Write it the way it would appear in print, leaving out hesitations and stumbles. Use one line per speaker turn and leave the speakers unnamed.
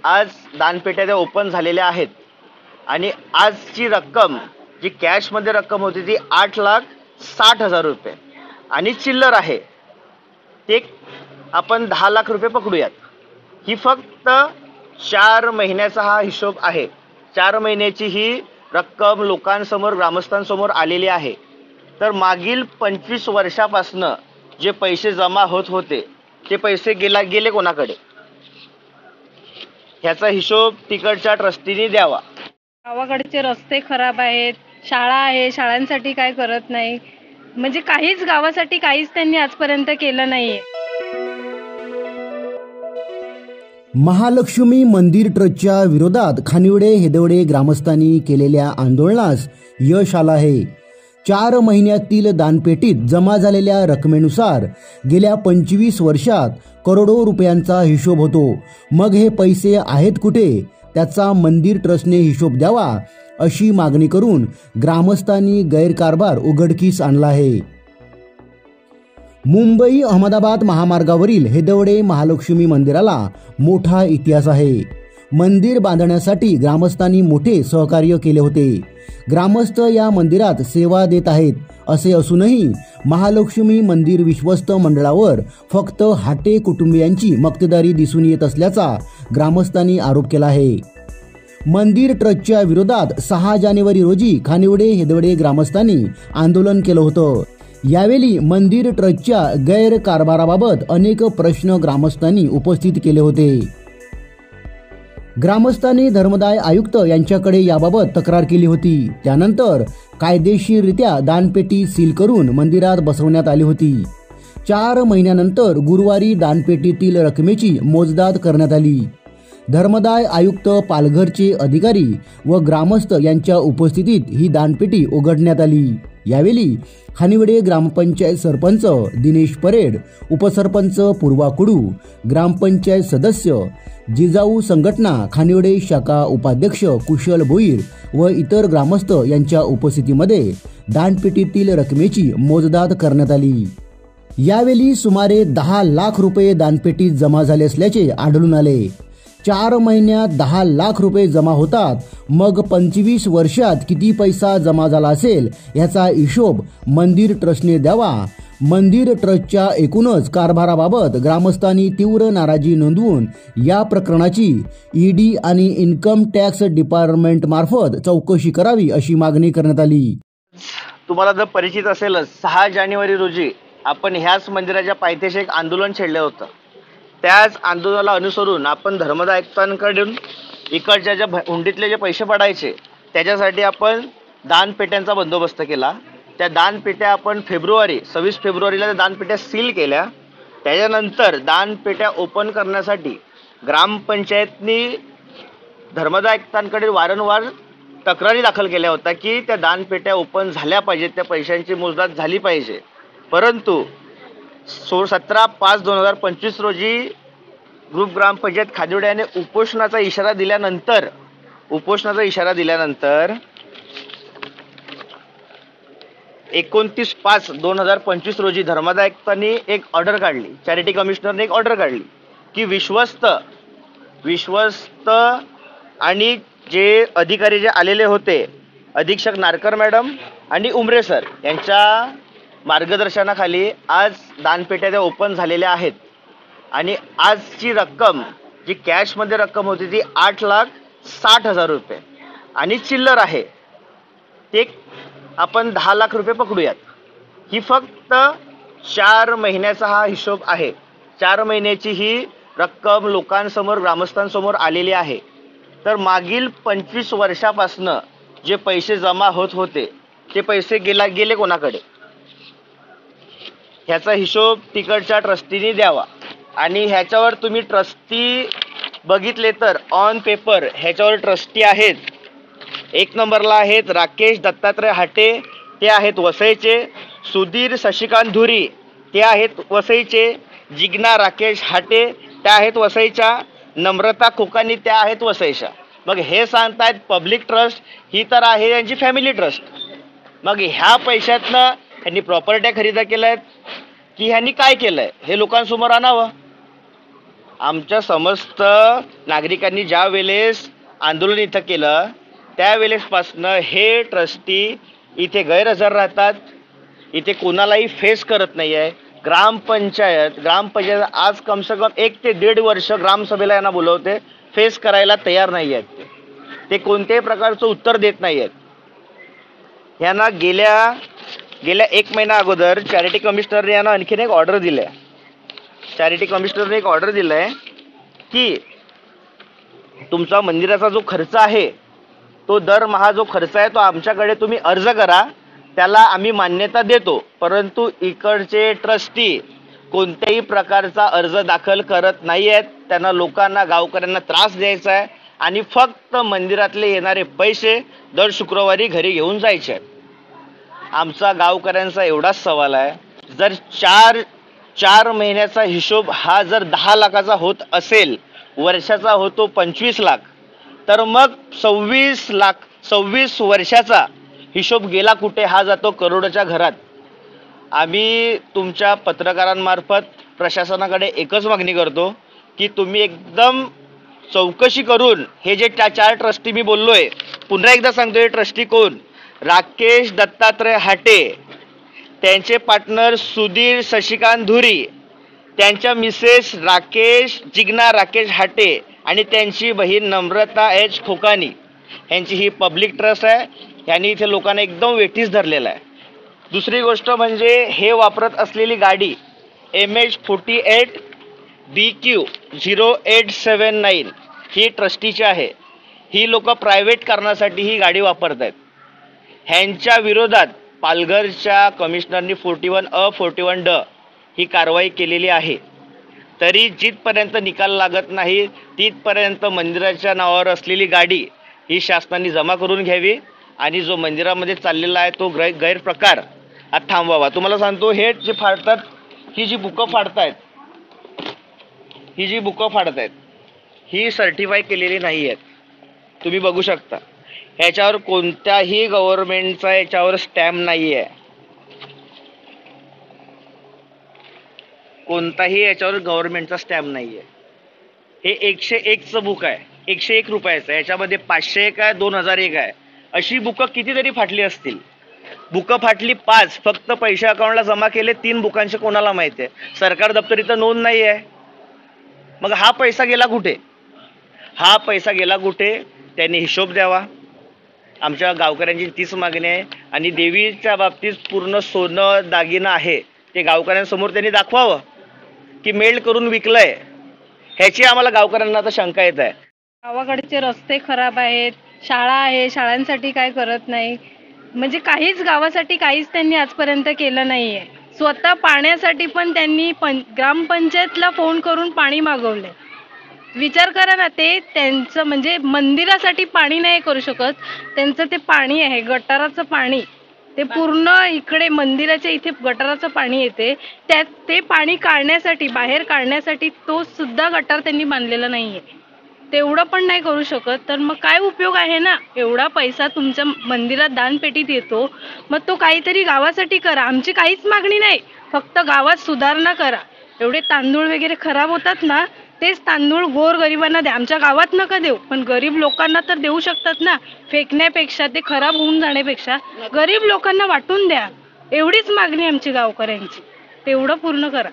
आज दानपेट्या त्या ओपन झालेल्या आहेत आणि आजची रक्कम जी कॅशमध्ये रक्कम होती ती 8,60,000 रुपये आणि चिल्लर आहे ते आपण 10 लाख रुपये पकडूयात। ही फक्त 4 महिन्याचा हा हिशोब आहे। 4 महिन्याची ही रक्कम लोकांसमोर ग्रामस्थांसमोर आलेली आहे। तर मागील 25 वर्षापासून जे पैसे जमा होत होते ते पैसे गेले कोणाकडे, ह्याचा हिशोब तिकडच्या ट्रस्टीने द्यावा।
गावाकडचे रस्ते खराब आहेत, शाळा आहे, शाळांसाठी काय करत नाही, म्हणजे काहीच गावासाठी काहीच त्यांनी आजपर्यंत केलं नाहीये।
महालक्ष्मी मंदिर ट्रस्टच्या विरोधात खानिवडे हेदवडे ग्रामस्थांनी केलेल्या आंदोलनास यश आलं आहे। 4 महिन्यातील दानपेटीत जमा झालेल्या रकमेनुसार गेल्या 25 वर्षात करोडो रुपयांचा हिशोब होतो। मग हे पैसे आहेत कुठे, त्याचा मंदिर ट्रस्टने हिशोब द्यावा अशी मागणी करून ग्रामस्थांनी गैरकारभार उघडकीस आणला आहे। मुंबई अहमदाबाद महामार्गावरील हेदवडे महालक्ष्मी मंदिराला मोठा इतिहास आहे। मंदिर बांधण्यासाठी ग्रामस्थांनी मोठे सहकार्य केले होते। ग्रामस्थ या मंदिरात सेवा देत आहेत असे असूनही महालक्ष्मी मंदिर विश्वस्त मंडळावर फक्त हाटे कुटुंबियांची मक्तेदारी दिसून येत असल्याचा ग्रामस्थांनी आरोप केला आहे। मंदिर ट्रस्टच्या विरोधात 6 जानेवारी रोजी खानिवडे हेदवडे ग्रामस्थांनी आंदोलन केलं होतं। यावेळी मंदिर ट्रस्टच्या गैरकारभाराबाबत अनेक प्रश्न ग्रामस्थांनी उपस्थित केले होते। ग्रामस्थांनी धर्मदाय आयुक्त यांच्याकडे याबाबत तक्रार केली होती। त्यानंतर कायदेशीररित्या दानपेटी सील करून मंदिरात बसवण्यात आली होती। 4 महिन्यानंतर गुरुवारी दानपेटीतील रकमेची मोजदाद करण्यात आली। धर्मदाय आयुक्त, पालघरचे अधिकारी व ग्रामस्थ यांच्या उपस्थितीत ही दानपेटी उघडण्यात आली। यावेळी खानिवडे ग्रामपंचायत सरपंच दिनेश परेड, उपसरपंच पूर्वा कुडू, ग्रामपंचायत सदस्य, जिजाऊ संघटना खानिवडे शाखा उपाध्यक्ष कुशल भोईर व इतर ग्रामस्थ यांच्या उपस्थितीमध्ये दानपेटीतील रकमेची मोजदाद करण्यात आली। यावेळी सुमारे 10 लाख रुपये दानपेटीत जमा झाले असल्याचे आढळून आले। 4 महिन्यात 10 लाख रुपये जमा होतात, मग 25 वर्षात किती पैसा जमा झाला असेल याचा हिशोब मंदिर ट्रस्टने द्यावा। मंदिर ट्रस्टच्या एकूणच कारभाराबाबत ग्रामस्थांनी तीव्र नाराजी नोंदवून या प्रकरणाची ईडी आणि इन्कम टॅक्स डिपार्टमेंट मार्फत चौकशी करावी अशी मागणी करण्यात आली।
तुम्हाला जर परिचित असेलच, 6 जानेवारी रोजी आपण ह्याच मंदिराच्या पायथ्याशी एक आंदोलन छेडलं होतं। त्याच आंदोलनाला अनुसरून आपण धर्मदाय आयुक्तांकडून इकडच्या ज्या हुंडीतले जे पैसे पडायचे त्याच्यासाठी आपण दानपेट्यांचा बंदोबस्त केला। त्या दानपेट्या आपण 26 फेब्रुवारीला त्या दानपेट्या सील केल्या। त्याच्यानंतर दानपेट्या ओपन करण्यासाठी ग्रामपंचायतनी धर्मदाय आयुक्तांकडे वारंवार तक्रारी दाखल केल्या होत्या की त्या दानपेट्या ओपन झाल्या पाहिजेत, त्या पैशांची मोजदाद झाली पाहिजे। परंतु 17/5/2025 रोजी ग्रुप ग्रामपंचायत खानिवडे याने उपोषणाचा इशारा दिल्यानंतर 29/5/2025 रोजी धर्मदाय आयुक्तांनी एक ऑर्डर काढली, चॅरिटी कमिशनरने एक ऑर्डर काढली की विश्वस्त आणि जे अधिकारी जे आलेले होते, अधीक्षक नारकर मॅडम आणि उमरे सर यांच्या मार्गदर्शनाखाली आज दानपेट्या त्या ओपन झालेल्या आहेत आणि आजची रक्कम जी कॅशमध्ये रक्कम होती ती 8,60,000 रुपये आणि चिल्लर आहे ते आपण 10 लाख रुपये पकडूयात। ही फक्त 4 महिन्याचा हा हिशोब आहे। 4 महिन्याची ही रक्कम लोकांसमोर ग्रामस्थांसमोर आलेली आहे। तर मागील 25 वर्षापासून जे पैसे जमा होत होते ते पैसे गेले कोणाकडे, ह्याचा हिशोब तिकडच्या ट्रस्टीने द्यावा। आणि ह्याच्यावर तुम्ही ट्रस्टी बघितले तर ऑन पेपर ह्याच्यावर ट्रस्टी आहेत। 1 नंबरला आहेत राकेश दत्तात्रय हाटे, ते आहेत वसईचे, सुधीर शशिकांत धुरी ते आहेत वसईचे, जिग्ना राकेश हाटे त्या आहेत वसईच्या, नम्रता कोकानी त्या आहेत वसईच्या। मग हे सांगतायत पब्लिक ट्रस्ट ही तर आहे यांची फॅमिली ट्रस्ट। मग ह्या पैशातनं ह्यांनी प्रॉपर्ट्या खरेदी केल्या आहेत की ह्यांनी काय केलंय हे लोकांसमोर आणावं। आमच्या समस्त नागरिकांनी ज्या वेळेस आंदोलन इथं केलं त्यावेळेसपासनं हे ट्रस्टी इथे गैरहजर राहतात, इथे कोणालाही फेस करत नाही आहे. ग्रामपंचायत आज कम से कम 1 ते 1.5 वर्ष ग्रामसभेला यांना बोलवते, फेस करायला तयार नाही आहेत. ते कोणत्याही प्रकारचं उत्तर देत नाही आहेत. यांना गेल्या 1 महिना अगोदर चॅरिटी कमिशनरने यांना आणखीन एक ऑर्डर दिली आहे. चॅरिटी कमिशनरने एक ऑर्डर दिलं आहे की तुमचा मंदिराचा जो खर्च आहे तो दरमहा जो खर्च आहे तो आमच्याकडे तुम्ही अर्ज करा, त्याला आम्ही मान्यता देतो. परंतु इकडचे ट्रस्टी कोणत्याही प्रकारचा अर्ज दाखल करत नाही आहेत. त्यांना लोकांना गावकऱ्यांना त्रास द्यायचा आहे आणि फक्त मंदिरातले येणारे पैसे दर शुक्रवारी घरी घेऊन जायचे आहेत. आमचा गावकऱ्यांचा एवढाच सवाल आहे, जर चार महिन्याचा हिशोब हा जर 10 लाखाचा होत असेल, वर्षाचा होतो 25 लाख, तर मग 26 वर्षाचा हिशोब गेला कुठे? हा जातो करोडोच्या घरात. आम्ही तुमच्या पत्रकारांमार्फत प्रशासनाकडे एकच मागणी करतो की तुम्ही एकदम चौकशी करून हे जे 4 ट्रस्टी मी बोललोय, पुन्हा एकदा सांगतो, हे ट्रस्टी कोण? राकेश दत्तात्रय हाटे, त्यांचे पार्टनर सुधीर शशिकांत धुरी, त्यांच्या मिसेस जिग्ना राकेश हाटे आणि त्यांची बहीण नम्रता एच खोकानी, यांची ही पब्लिक ट्रस्ट आहे. यांनी इथे लोकांना एकदम वेठीस धरलेला आहे. दुसरी गोष्ट म्हणजे हे वापरत असलेली गाडी MH48 BQ 0879 ही ट्रस्टीची आहे. ही लोक प्रायव्हेट कारणासाठी ही गाडी वापरत आहेत. ह्यांच्या विरोधात पालघरच्या कमिशनरनी 41A 41D ही कारवाई केलेली आहे. तरी जिथपर्यंत निकाल लागत नाही तिथपर्यंत मंदिराच्या नावावर असलेली गाडी ही शासनाने जमा करून घ्यावी आणि जो मंदिरामध्ये चाललेला आहे तो गैरप्रकार थांबवावा. तुम्हाला सांगतो, हे जे फाडतात, ही जी बुकं फाडतायत ही सर्टिफाय केलेली नाही आहेत. तुम्ही बघू शकता, ह्याच्यावर कोणत्याही गव्हर्नमेंटचा याच्यावर स्टॅम्प नाही आहे. कोणताही याच्यावर गव्हर्नमेंटचा स्टॅम्प नाही आहे. हे 101चं बुक आहे, 101 रुपयाचं. याच्यामध्ये 501 आहे, 2001 आहे. अशी बुकं कितीतरी फाटली असतील. बुकं फाटली 5, फक्त पैसे अकाउंटला जमा केले 3 बुकांचे कोणाला माहिती आहे. सरकार दप्तरी तर नोंद नाही आहे. मग हा पैसा गेला कुठे? त्यांनी हिशोब द्यावा. आमच्या गावकऱ्यांची तीच मागणी आहे. आणि देवीच्या बाबतीत पूर्ण सोनं दागिनं आहे ते गावकऱ्यांसमोर त्यांनी दाखवावं की मेल्ड करून विकलंय. ह्याची आम्हाला गावकऱ्यांना आता शंका येत आहे.
गावाकडचे रस्ते खराब आहेत, शाळा आहे, शाळांसाठी काय करत नाही. म्हणजे गावासाठी काहीच त्यांनी आजपर्यंत केलं नाहीये. स्वतः पाण्यासाठी पण त्यांनी ग्रामपंचायतला फोन करून पाणी मागवले. विचार करा ना, ते त्यांचं म्हणजे मंदिरासाठी पाणी नाही करू शकत. त्यांचं ते पाणी आहे गटाराचं पाणी, ते पूर्ण इकडे मंदिराच्या इथे गटाराचं पाणी येते. ते पाणी बाहेर काढण्यासाठी तो सुद्धा गटार त्यांनी बांधलेला नाहीये. तेवढं पण नाही करू शकत, तर मग काय उपयोग आहे ना? एवढा पैसा तुमच्या मंदिरात दानपेटीत येतो, मग तो काहीतरी गावासाठी करा. आमची काहीच मागणी नाही, फक्त गावात सुधारणा करा. एवढे तांदूळ वगैरे खराब होतात ना, तेच तांदूळ गोरगरिबांना द्या. आमच्या गावात नका देऊ, पण गरीब लोकांना तर देऊ शकतात ना. फेकण्यापेक्षा, ते खराब होऊन जाण्यापेक्षा गरीब लोकांना वाटून द्या. एवढीच मागणी आमची गावकऱ्यांची, तेवढं पूर्ण करा.